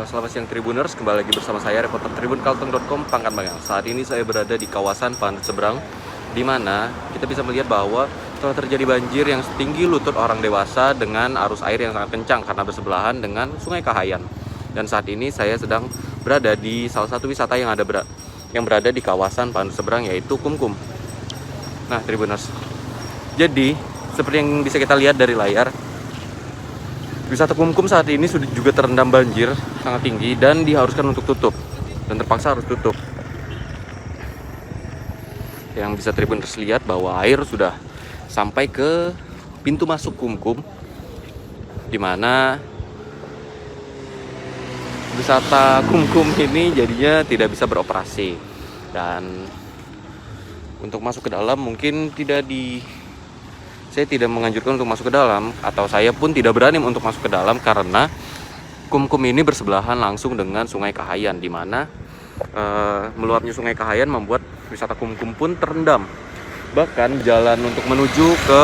Selamat siang Tribuners, kembali lagi bersama saya reporter tribunkalteng.com Pangkat Magang. Saat ini saya berada di kawasan Pantai Seberang, di mana kita bisa melihat bahwa telah terjadi banjir yang setinggi lutut orang dewasa dengan arus air yang sangat kencang karena bersebelahan dengan Sungai Kahayan. Dan saat ini saya sedang berada di salah satu wisata yang berada di kawasan Pantai Seberang, yaitu Kumkum. Nah Tribuners, jadi seperti yang bisa kita lihat dari layar, wisata Kumkum saat ini sudah juga terendam banjir sangat tinggi dan diharuskan untuk tutup dan terpaksa harus tutup. Yang bisa Tribuners lihat bahwa air sudah sampai ke pintu masuk Kumkum, di mana wisata Kumkum ini jadinya tidak bisa beroperasi. Dan untuk masuk ke dalam mungkin saya tidak menganjurkan untuk masuk ke dalam, atau saya pun tidak berani untuk masuk ke dalam karena Kumkum ini bersebelahan langsung dengan Sungai Kahayan, di mana meluapnya Sungai Kahayan membuat wisata Kumkum pun terendam. Bahkan jalan untuk menuju ke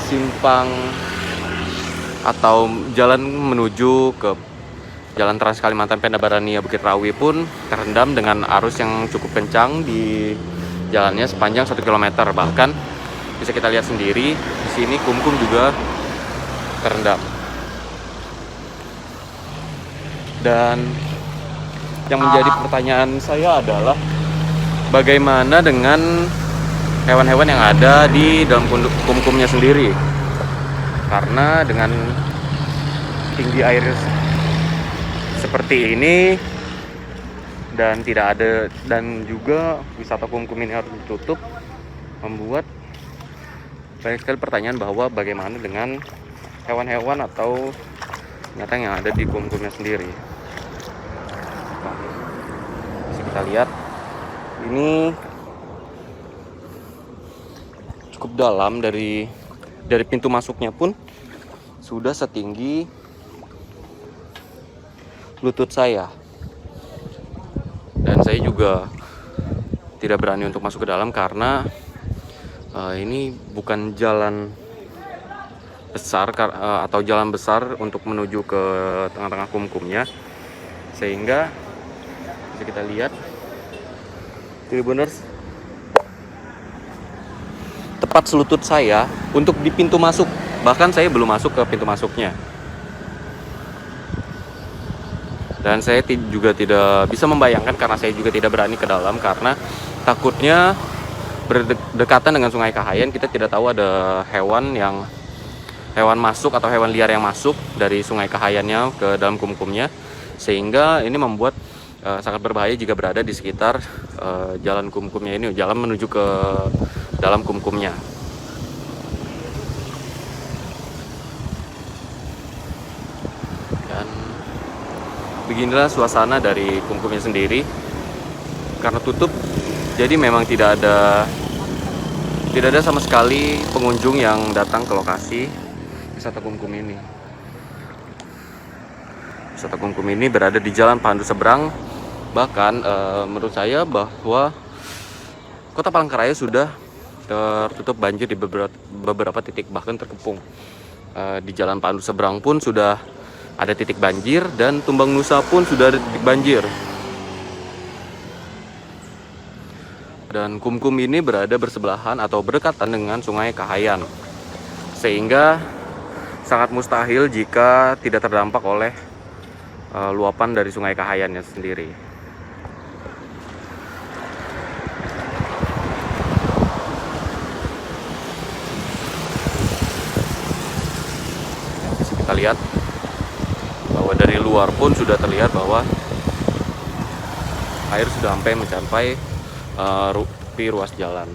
simpang atau jalan menuju ke Jalan Trans Kalimantan Penda Barania Bukit Rawi pun terendam dengan arus yang cukup kencang di jalannya sepanjang 1 km. Bahkan bisa kita lihat sendiri di sini Kumkum juga terendam. Dan yang menjadi pertanyaan saya adalah bagaimana dengan hewan-hewan yang ada di dalam Kumkumnya sendiri? Karena dengan tinggi air seperti ini dan juga wisata Kumkum ini harus ditutup, membuat banyak sekali pertanyaan bahwa bagaimana dengan hewan-hewan atau binatang yang ada di Kumkumnya sendiri. Nah, bisa kita lihat ini cukup dalam, dari pintu masuknya pun sudah setinggi lutut saya. Dan saya juga tidak berani untuk masuk ke dalam karena ini bukan jalan besar atau jalan besar untuk menuju ke tengah-tengah Kumkumnya, sehingga bisa kita lihat Tribuners, tepat selutut saya untuk di pintu masuk, bahkan saya belum masuk ke pintu masuknya. Dan saya juga tidak bisa membayangkan karena saya juga tidak berani ke dalam karena takutnya berdekatan dengan Sungai Kahayan, kita tidak tahu ada hewan masuk atau hewan liar yang masuk dari Sungai Kahayannya ke dalam Kumkumnya, sehingga ini membuat sangat berbahaya jika berada di sekitar jalan Kumkumnya ini, jalan menuju ke dalam Kumkumnya. Dan beginilah suasana dari Kumkumnya sendiri. Karena tutup, jadi memang tidak ada sama sekali pengunjung yang datang ke lokasi wisata Kumkum ini. Wisata Kumkum ini berada di Jalan Pandu Seberang. Bahkan menurut saya bahwa Kota Palangkaraya sudah tertutup banjir di beberapa titik, bahkan terkepung. Di Jalan Pandu Seberang pun sudah ada titik banjir, dan Tumbang Nusa pun sudah ada titik banjir. Dan Kumkum ini berada bersebelahan atau berdekatan dengan Sungai Kahayan, sehingga sangat mustahil jika tidak terdampak oleh luapan dari Sungai Kahayannya sendiri. Bisa kita lihat bahwa dari luar pun sudah terlihat bahwa air sudah sampai mencapai ruas jalan.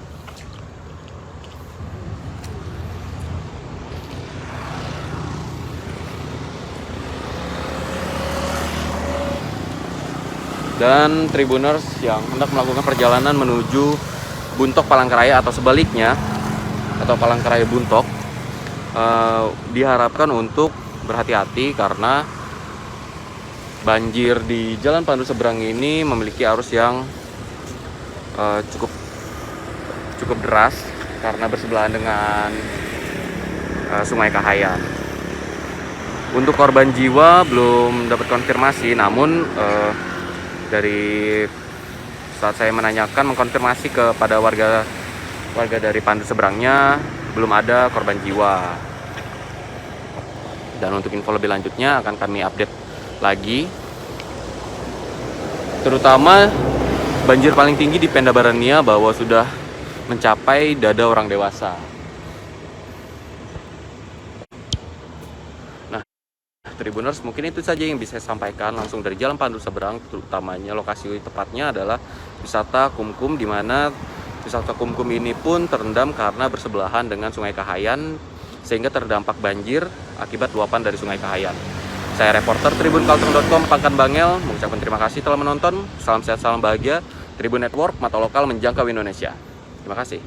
Dan Tribuners yang hendak melakukan perjalanan menuju Buntok Palangkaraya atau sebaliknya, atau Palangkaraya Buntok, diharapkan untuk berhati-hati karena banjir di Jalan Pandu Seberang ini memiliki arus yang cukup deras karena bersebelahan dengan Sungai Kahayan. Untuk korban jiwa belum dapat konfirmasi, namun dari saat saya menanyakan mengkonfirmasi kepada warga dari pantai seberangnya, belum ada korban jiwa. Dan untuk info lebih lanjutnya akan kami update lagi, terutama banjir paling tinggi di Pendabarania bahwa sudah mencapai dada orang dewasa. Nah, Tribuners, mungkin itu saja yang bisa saya sampaikan langsung dari Jalan Pandu Seberang. Terutamanya lokasi tepatnya adalah wisata Kumkum, di mana wisata Kumkum ini pun terendam karena bersebelahan dengan Sungai Kahayan, sehingga terdampak banjir akibat luapan dari Sungai Kahayan. Saya reporter tribunkalteng.com Pangkan Bangel mengucapkan terima kasih telah menonton. Salam sehat, salam bahagia. Tribun Network, mata lokal menjangkau Indonesia. Terima kasih.